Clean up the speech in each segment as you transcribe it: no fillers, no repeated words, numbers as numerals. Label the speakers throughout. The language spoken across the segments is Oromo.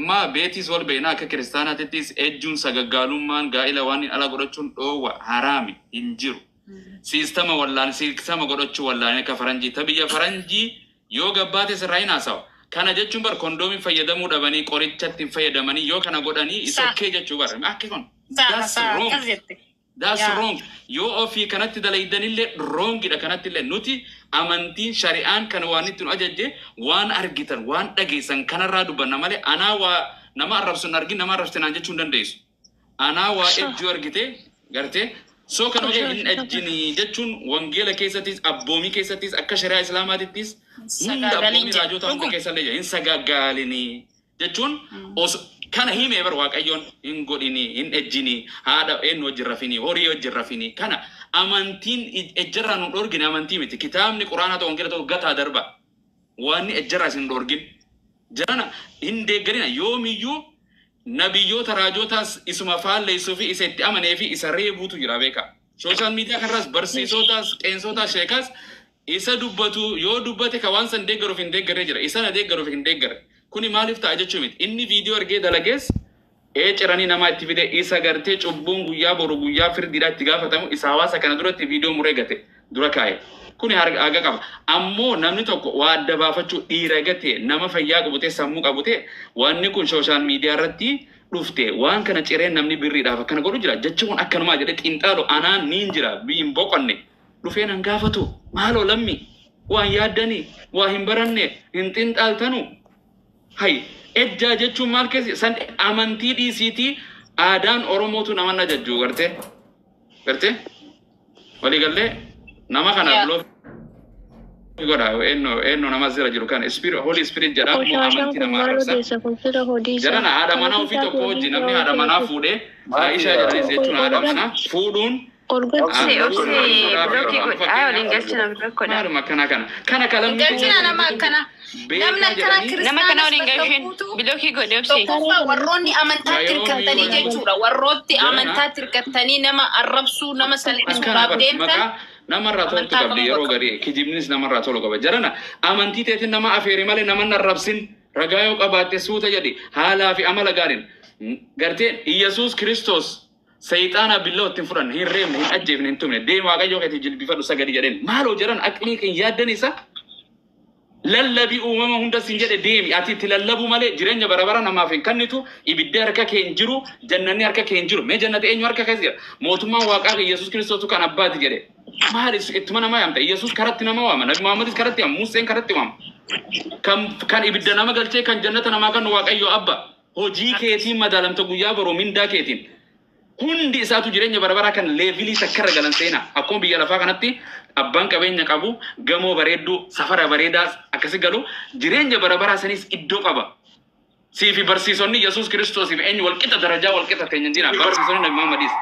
Speaker 1: ما بيتيس ولا بيناك كريستانا تتيس إجون سجالومان قائلة واني على قرطون أو حرامي إنجيرو سيستم ولا سيستم قرطشو ولا أنا كفرنجي تبي فرنجي يوغا باتس راينا سوا كان جتشون بر كوندومي فيدا مودا بني كوريتشات فيدا مني يو كان قداني إسوكي جتشو بر ما كيفون that's wrong yo ofi kanatti dalaydanille wrong ida kanatti nuti amantiin shari'aan kan waanittu ajajje waan argitan waan dhageessan kanarraa dubanna male ana wa nama arrabsun argi nama arrabsan jechuun dandeessu ana wa ejju argite garte so kan oje hin ejjini jechuun wangeela keessattis abboomi keessattis akka shari'a islaamaatittis hunda abboomi raajota hunda keessallee hin sagagaalini jechuun kana hime bar waaqayyoon hin godhini hin ejjini haada eenyu jirrafini horii jirrafini kana amantiin ejjarra nu dorgine amantii miti kitaabni quraana to wangeela to gata darba waan ejjarra sin dorgin jana hin deeggarina yoomiyyuu nabiyyoota raajotaas isuma faalleessuu fi isetti amanee fi isa reebuutu jira beeka social media kanarras barsiisotaas qeensotaas sheekaas isa dubbatu yoo dubbate ka waan san deeggaruuf hin deeggaree jira isa na deeggaruuf hin deeggarre kuni maaliif ta'a jechuun miti inni viidiyoo argee dalagees ciranii nama itti fide isa gartee cubbuun guyyaa boru guyyaa firdiidhaa itti gaafatamu isa hawaasa kana duratti viidiyoo muree gate dura kaa'e kuni haga qaba ammoo namni tokko waa adda baafachuu dhiira gate nama fayyaa qabute sammuu qabute wanni kun social media irratti dhufte waan kana cireen namni birriidhaaf akkana godhu jira jechuun akkanumaa jedhe xiinxaalu anaan niin jira biin boqonne dhufee nan gaafatu maaloo lammi waan yaaddanii waa hin baranne hin xiinxaaltanu hay ejja jechuun maal keessa san amantii dhiisiitii aadaan oromootu nama najajjuu garte walii gallee nama kana buloo goda eenno nama zira jiru kan spirit holy spirit jedhamu amantii nama arabsa jarana haadha manaa ofii tokko wajji namni haadha manaa fuudhee Aisha jedhanis jechuun haadha manaa fuudhuun kana kalamni
Speaker 2: namna kana waliin gashin bilookii godhe obsi warroonni amantaa tirkatanii jechuudha warrootti amantaa tirkatanii nama arrabsuu nama salphisuudhaaf deemtan
Speaker 1: namarraa toltu qabdi yeroo garii kijibnis namarraa tolu qaba jarana amantii teetiin nama afeeri malee nama narrabsin ragaa yoo qabaatte suuta jedhi haalaa fi amala gaariin gartee Iyesuus Kiristoos sayxaana billoo ittiin fudhan hin reemne hin ajjeefne hin tumne deema waaqayyoo keetii jilbifadhu sagadi jedheen maaloo jaran aqlii kan yaaddan isa lallabi uumama hunda sin jedhe deemi ati itti lallabu malee jireenya barabara namaaf hin kennitu ibidda harka kee hin jiru jannanni harka kee hin jiru mee jannati eenyu harka keessa jira mootummaan waaqaa Iyesuus Kiristootu kan abbaati jedhe maal ittuma nama yaamta Iyesuus karatti nama waama nabi Muhammadis karatti waama Museen karatti waama kan ibidda nama galchee kan jannata namaa kan waaqayyoo abba hojii keetiin madaalamta guyyaa boroo mindaa keetiin hundi isaatu jireenya barabara kan leevilii sakkarra galan seena akkuma biyya lafaa kanatti abbaan qabeenya qabu gamoo bareedduu safara bareedaa akkasi galu jireenya barabara sanis iddoo qaba siifi barsiisonni Yesuus Kiristoosiif eenyu walqixa darajaa walqixa keenya jira barsiisonni Nabi Muhammadis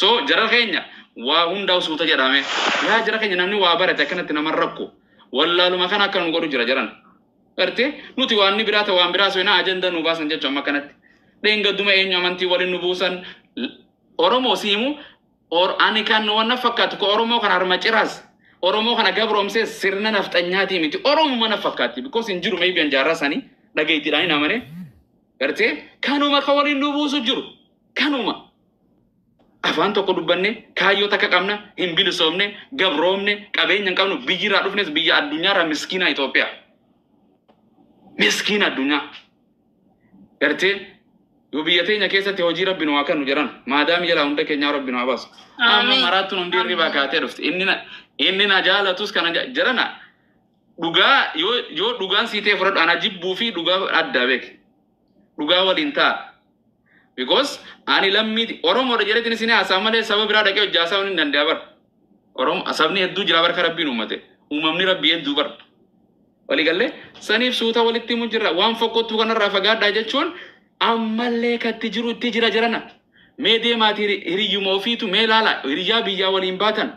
Speaker 1: so jara keenya waa hundaa usuuta jedhame yaa jara keenya namni waa barate akkanatti nama rakko wallaaluma kana akka nu godhu jira jaran garte nuti waan ni biraata waan biraa soina ajenda nu baasan jechuun amma kanatti deengadduma eenyu amantii waliin nu buusan Oromoo siimu ani kan wanna fakkaatu ko Oromoo kan harma ciraas Oromoo kana gabroomsee sirna nafxanyaati miti Oromoo mana fakkaati because hin jiru maybe anjaarasani dhageettiidhaan namane garte kanuma ka waliin nu buusu jiru kanuma afaan tokko dubbanne kaayyoo takka qabna hin bilisoomne gabroomne qabeenya hin qabnu biyyiirraa dhufnes biyya addunyaarraa miskiina Itoophiyaa miskiina addunyaa garte Yubiyateenya keessatti hojii Rabbi nu akka nu jiran maadaam jala hunda keenya Rabbi nu abaas amma maraattu hundi riba kaatee dhufte inni na jaalatus kana jirana dhugaa yoo dhugaan siitee fudhadhu ana jibbuu fi dhugaa adda beek dhugaa waliin ta'a because ani lammiti Oromoo jedhetin isin haasaa malee saba biraa dhaqee hojjaasaa hin danda'a bar Oromoo asabni hedduu jira barka Rabbiin uumate uumamni Rabbi hedduu bar waliigalee saniif suuta walitti mu jira waan fokkottuu kanarraa fagaadhaa jechuun ammallee katti jiru itti jira jarana mee deemaati hiriyyuma ofiitu mee laala hiriyyaa biyyaa waliin baatan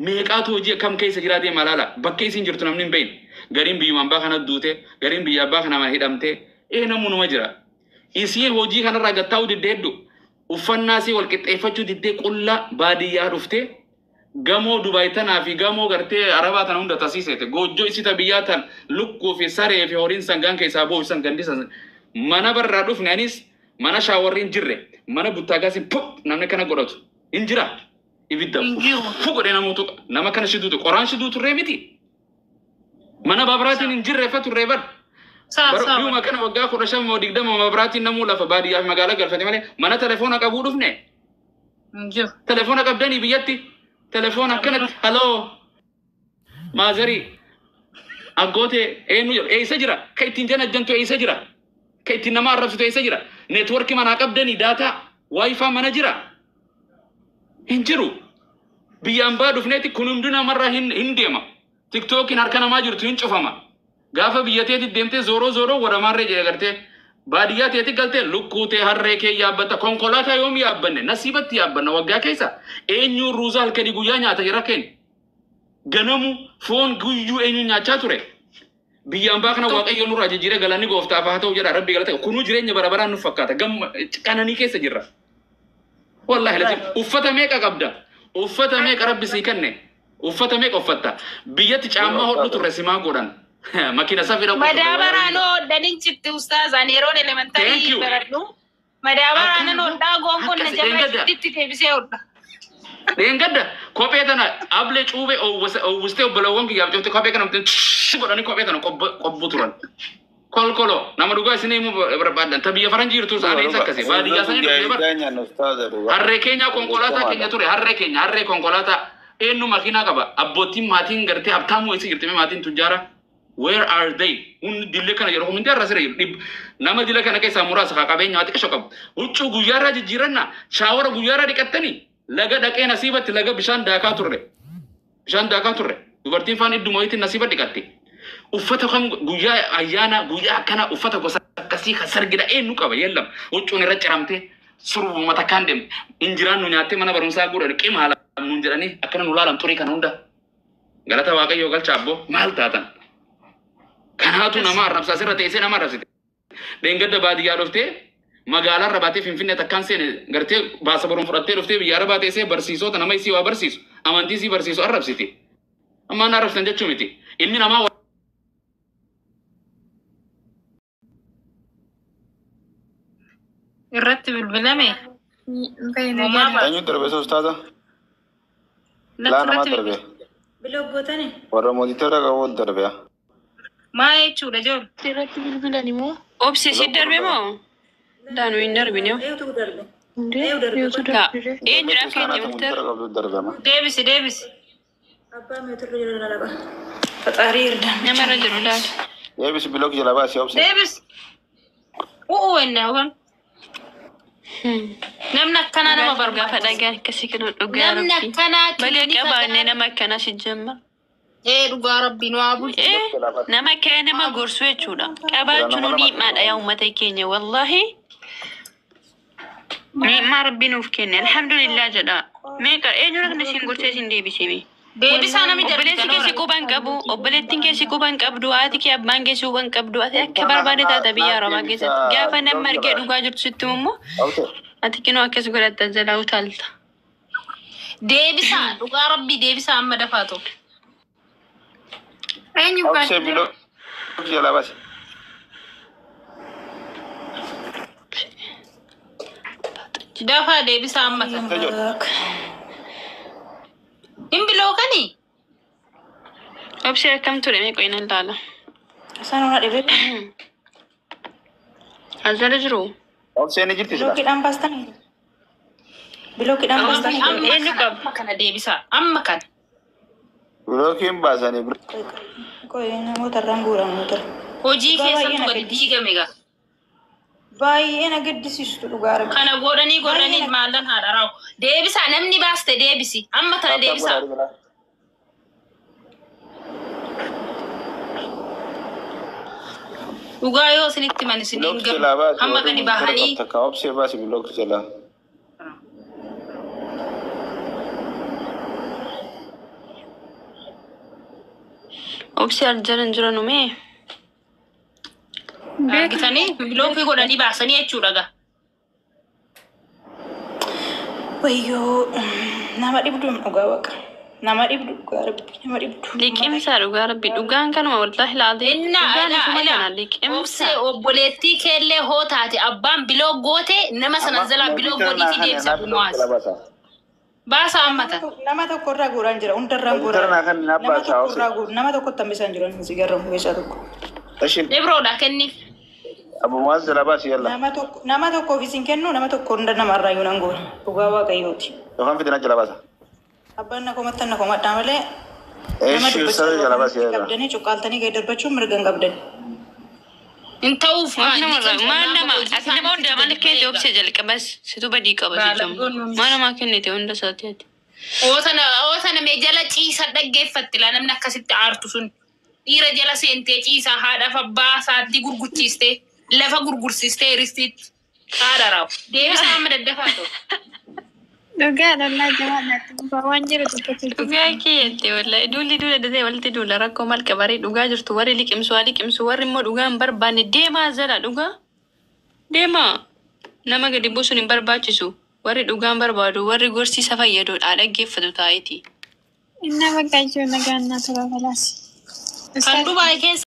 Speaker 1: meeqaatu hojii akkam keessa jira deema laala bakka isin jirtu namni hin beeyin gariin biyyuma abbaa kana duute gariin biyya abbaa kana mana hidhamte namunuma jira isiin hojii kanarraa gattaa'u diddee hedduu uffannaa isii wal qixxeeffachuu diddee qulla baadiyyaa dhufte gamoo Dubaay tanaa fi gamoo gartee Arabaa tan hunda tasiisete goojjoo isita biyyaa tan lukkuu fi saree fi horiin sangaan keessaa boo'isan gandisan mana barraa dhufne anis mana shaawarri hin jirre mana buttaagaas pop namni kana godhatu hin jira ibidda fu godhe namoota nama kana shiduutu qoraan shiduutu ree miti mana babraatiin hin jirre fa turre bar baruma kana waggaa 15 mabraatiin namuu lafa baadiyyaa fi magaalaa galfate malee mana telefoona qabuu dhufne telefoona qabdanii biyyatti telefoona akkanatti haloo maazari agote eenyu jira eessa jira ka ittiin janajjantu eessa jira ka ittiin nama arrabsitu eessa jira network mana qabdanii data wifi mana jira hin jiru biyyaan baa dhufneeti kun hundi namarraa hin deema tiktokin harka namaa jirtu hin cufama gaafa biyyateeti deemtee zoro waramarree jee gartee baadiyyaa teeti galtee lukkuutee harree kee yaabbata konkolaataa yoom yaabbanne nasiibatti yaabbanna waggaa keessa eenyu ruuza halkanii guyyaa nyaata jira keenya ganamu foon guyyuu eenyu nyaachaa ture biyyaan baa kana waaqayyo nurraa jijjiiree galanni gooftaaf haa ta'u jedha rabbi galata kunuu jireenya barabaraan nu fakkaata qananii keessa jirra wallahi lazim uffata meeqa qabda uffata meeqa rabbi sii kenne uffata meeqa uffatta biyyatti caammaa hodhu turre simaa godhan makina safira
Speaker 2: madabaraan hodhanin citti ustaazaan yeroon elementarii baradhu madabaraan hodhaa gonkoon na jabeessitti deebisee hodha Dengadda kophee tana able cuube uwwiste obbolawwan kiyyaaf jofte kophee kana godhanii kophee tana qobbu turan. Kolkolo nama dhugaa isinii immoo barbaadan tabiyya faranjii jirtu isaanii akkasii baadiyyaa isaanii dhufee harree keenya konkolaataa keenya ture harree konkolaataa eenyu makiinaa qaba abbootiin maatiin gartee habtaamuu eessa jirti maatiin tujjaara where are they hundi dille kana yeroo hundi arra siree nama dille kana keessaa muraasa qabeenya waati qisho qabu huccuu guyyaarraa jijjiiranna shaawara guyyaarraa dhiqattanii laga dhaqee nasiibatti laga bishaan daakaa turre dubartiin faan idduma wayitiin nasiiba dhiqatte uffata kan guyyaa ayyaana guyyaa akkana uffata gosa akkasii kan sargida eenyu qaba yellam huccuun irra ciramte suruma takkaan deemte injiraan nu nyaattee mana barumsaa godhan qima haala nuun jedhanii akkana nu laalam turii kana hunda galata waaqayyoo galcha abbo maal taatan kanaatu nama arrabsaa sirra teessee nama arrabsite deengadda baadiyyaa dhuftee magaalaa rabaatee finfinnee takkaan seene gartee baasa baruun fudhattee dhuftee biyyaa rabaatee see barsiisota nama isii waa barsiisu amantii isii barsiisu arrabsiti ammaan arrabsan jechuu miti ilmi namaa irratti bilbilame
Speaker 3: Eenyu darbe ustaaza? Laana darbe.
Speaker 2: biloggotani
Speaker 3: Warra mootitara qabu darbe.
Speaker 2: maa jechuudha jool
Speaker 4: irratti bilbilani moo
Speaker 2: obsi si darbe moo daanu hin darbine
Speaker 4: eenyudha keenya murteera
Speaker 2: deebisi
Speaker 4: abbaa meetirra jiru lalaba faxaarii irdan
Speaker 2: namarra jiru laal
Speaker 3: Deebisi bilog jala baasi obse.
Speaker 2: deebisi ennaa waan namni akkanaa nama barbaada
Speaker 4: fadhagaan akkasii kan dhugaa
Speaker 2: namni akkanaa
Speaker 4: baga qabaannee nama akkanaa si jamma
Speaker 2: dhugaa rabbiin waa bulchu
Speaker 4: nama akkana nama gorsu jechuudha qabaachuun ni'maadha yaa uummata keenya wallahi ni'maa rabbiin nuuf kenne alhamdulillah jedha meeqa eenyudha kan isin gorsee isin deebisee
Speaker 2: deebisaa namni
Speaker 4: obboleessi keessi quban qabu obboleettiin keessi quban qabdu haati kee abbaan keessi quban qabdu ati akka barbaade taata biyya arabaa keessatti gaafa nama argee dhugaa jirtu sitti immoo ati kinoo akkas godhatta jalaa utaalta
Speaker 2: deebisaa dhugaa rabbii deebisaa amma dafaatu eenyu
Speaker 3: Obse bilog jala baasi.
Speaker 2: dafaa deebisaa amma hin bilookani
Speaker 4: obsi akkam ture meeqa ina ilaala
Speaker 2: sanuma dhibe
Speaker 4: azala jiru
Speaker 3: Obse ni jirti sila.
Speaker 4: bilookiidhaan baastanii
Speaker 2: eenyu qaba kana deebisaa amma kana
Speaker 3: Bilogiin baasanii
Speaker 4: qoy namoota irraan guuramu tura
Speaker 2: hojii keessatti gadi diigame gaa
Speaker 4: baay'ee na gaddisiistu dhugaa rabbi
Speaker 2: kana godhanii maallan haadha raawu deebisaa namni baaste deebisi amma kana deebisaa dhugaa yoo isinitti man isiniin gabu amma gadi bahanii
Speaker 3: Takka obse baasi bilog jala.
Speaker 4: obsi arjaran jiran umee
Speaker 2: argitanii bilookii godhanii baasanii jechuudha gaa
Speaker 4: wayyoo nama dhibduun dhugaa waqa
Speaker 5: nama dhibdu dhugaa rabbi nama dhibdu.
Speaker 4: Liqimsa dhugaa rabbi dhugaan kanuma wallahi laatee.
Speaker 2: Obse obboleettii keellee hoo taate abbaan biloo goote nama sana jalaa biloo godhii fi deebisa bumaas. Baasa ammata.
Speaker 5: Nama tokko irraa guuraan jira hundarraan guuraan. Nama tokko tambisan jiran sigarra meeshaa tokko.
Speaker 2: Ibroodha kenniif.
Speaker 3: Abumaas jala baasi yalla.
Speaker 5: Nama tokko ofiisin kennu nama tokko hunda namarraa yoo nan goone dhugaa waaqayyooti.
Speaker 3: Yookaan fitina jala baasa.
Speaker 5: Abbaan na komattan na komadhaa malee.
Speaker 3: Sirri jala baasi yalla.
Speaker 5: Qabdanii cuqqaaltanii gadi darbachuun mirga hin qabdan.
Speaker 2: Inta'uuf
Speaker 4: maanama asnama hunda malkee doobse jalqabas situ badii qaba jechuun maanama kennite hunda saateeti.
Speaker 2: Oosana mee jala ciisa dhaggeeffatti laa namni akkasitti aartu sun dhiira jala seentee ciisa haadhaaf abbaa isaatti gurguchiistee lafa gurgursiistee ristiitti haadha raabu deebisaa amma daddafaa ta'u.
Speaker 6: Dhugaa lallaa jabaadhaatti waan jiru tokkotti.
Speaker 4: Dhugaa keeyyatti wallahi duulli duula dasee walitti duula rakkoo malka barii dhugaa jirtu warri liqimsu warri immoo dhugaa hin barbaanne deemaa jala dhugaa deemaa nama gadi buusuun hin barbaachisu warri dhugaa hin barbaadu warri gorsiisa fayyadudha dhaggeeffatu taa'iti.
Speaker 6: Inna bakka jiru nagaannaa tura falaas.
Speaker 2: Kan Dubaay keessa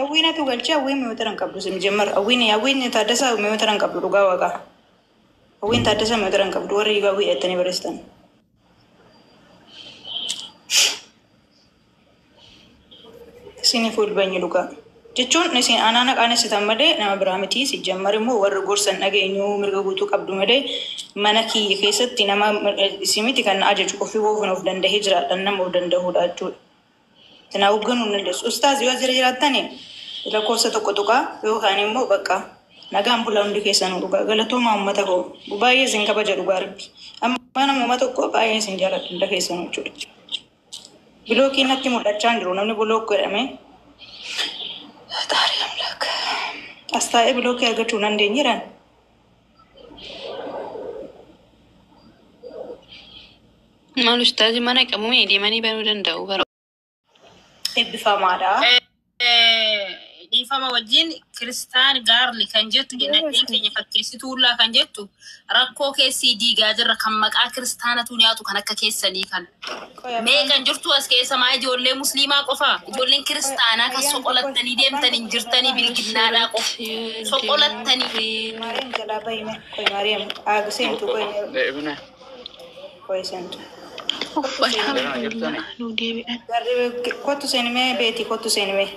Speaker 5: awwiinatu galchee awwiin mi'oota hin qabdu simjemmar awwiin taaddasaa mi'oota hin qabdu dhugaa waaqaa. Awwiin taaddasaa mi'oota hin qabdu warri awwii hidhatanii barreessitan. Isin fuulbanyi dhugaa. Jechuun isin anaana qaanessitan malee nama biraa miti sijjammar immoo warri gorsan dhageenyu mirga guutuu qabdu malee mana kiyya keessatti nama isimiti kan ajaju ofii oofan of dandahee jiraadhaan nama of danda'uudha jechuudha. Tanaa hogganuu hin dandeessu. Ustaaz yoo jira jiraattani lakkoofsa tokko tuqaa yookaan immoo bakka nagaan bulaa hundi keessanuu dhugaa galatooma uummata koo baay'ee isin kabaja dhugaa rabbi. Amma nama uummata tokko baay'ee isin jaalladhu hunda keessanuu jechuudha. Bilookiin natti mul'achaa hin jiru namni bilook godhame. Taari amlak. Astaa'ee bilookii argachuu dandeenyeeraan.
Speaker 4: Maal ustaazi mana qabumee deemanii banuu danda'u.
Speaker 5: Eebbifamaadha.
Speaker 2: Dhiifama wajjin kiristaan gaarli kan jettu dinagdeen keenya fakkeessituullaa kan jettu rakkoo keessii diigaa jirra kan maqaa kiristaanatu nyaatu kan akka keessanii kan mee kan jirtu as keessa maa ijoollee musliimaa qofaa ijoolleen kiristaanaa kan soqolattanii deemtanii jirtanii bilginnaadhaa qofa soqolattanii.
Speaker 5: Maariyaam jalaa bahime koy Maariyaam aagiseentu koy seentu. Kottu seenimee beeti kottu seenimee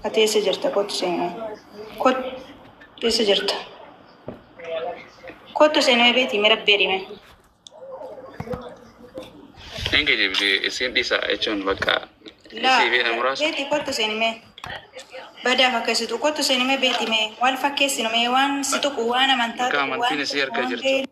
Speaker 5: ateessa jirta kottu seenimee kottu jirta kottu seenimee beeti mira beerime.
Speaker 1: Enke jibdi isin dhisa jechuun bakka
Speaker 5: beeti kottu seenimee badaaf akkasitu kottu seenimee beeti mee wal fakkeessinu mee waan si tuqu waan amantaa
Speaker 1: amantiin isii argaa jirtu.